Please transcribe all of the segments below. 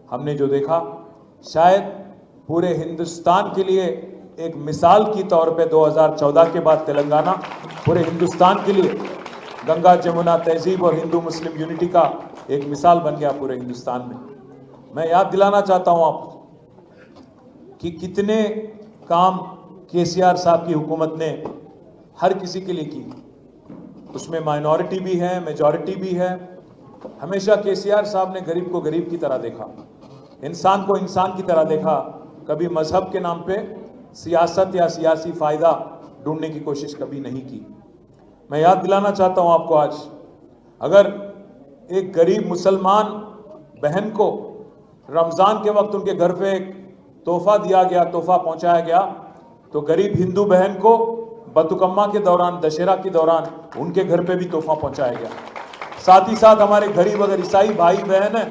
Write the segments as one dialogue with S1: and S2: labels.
S1: हमने जो देखा शायद पूरे हिंदुस्तान के लिए एक मिसाल की तौर पे 2014 के बाद तेलंगाना पूरे हिंदुस्तान के लिए गंगा जमुना तहजीब और हिंदू मुस्लिम यूनिटी का एक मिसाल बन गया पूरे हिंदुस्तान में। मैं याद दिलाना चाहता हूं आपको कि कितने काम केसीआर साहब की हुकूमत ने हर किसी के लिए की, उसमें माइनॉरिटी भी है, मेजॉरिटी भी है। हमेशा केसीआर साहब ने गरीब को गरीब की तरह देखा, इंसान को इंसान की तरह देखा, कभी मजहब के नाम पे सियासत या सियासी फायदा ढूंढने की कोशिश कभी नहीं की। मैं याद दिलाना चाहता हूं आपको आज, अगर एक गरीब मुसलमान बहन को रमजान के वक्त उनके घर पे एक तोहफा दिया गया, तोहफा पहुंचाया गया, तो गरीब हिंदू बहन को बतुकम्मा के दौरान, दशहरा के दौरान उनके घर पे भी तोहफा पहुंचाया गया। साथ ही साथ हमारे गरीब अगर ईसाई भाई बहन है,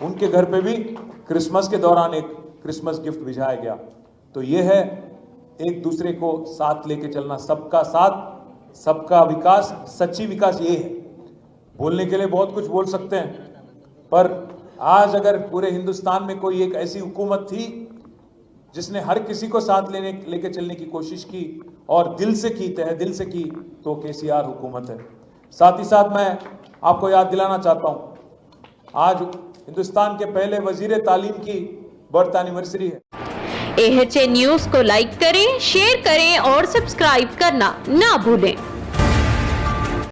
S1: उनके घर पे भी क्रिसमस के दौरान एक क्रिसमस गिफ्ट भिजवाया गया। तो ये है एक दूसरे को साथ लेके चलना, सबका साथ सबका विकास। सच्ची विकास ये है। बोलने के लिए बहुत कुछ बोल सकते हैं, पर आज अगर पूरे हिंदुस्तान में कोई एक ऐसी हुकूमत थी जिसने हर किसी को साथ लेके चलने की कोशिश की और दिल से की, तहे दिल से की, तो केसीआर हुकूमत है। साथ ही साथ मैं आपको याद दिलाना चाहता हूं, आज हिंदुस्तान के पहले वजीर तालीम की बर्थ एनिवर्सरी है।
S2: AHA न्यूज को लाइक करें, शेयर करें और सब्सक्राइब करना ना भूलें।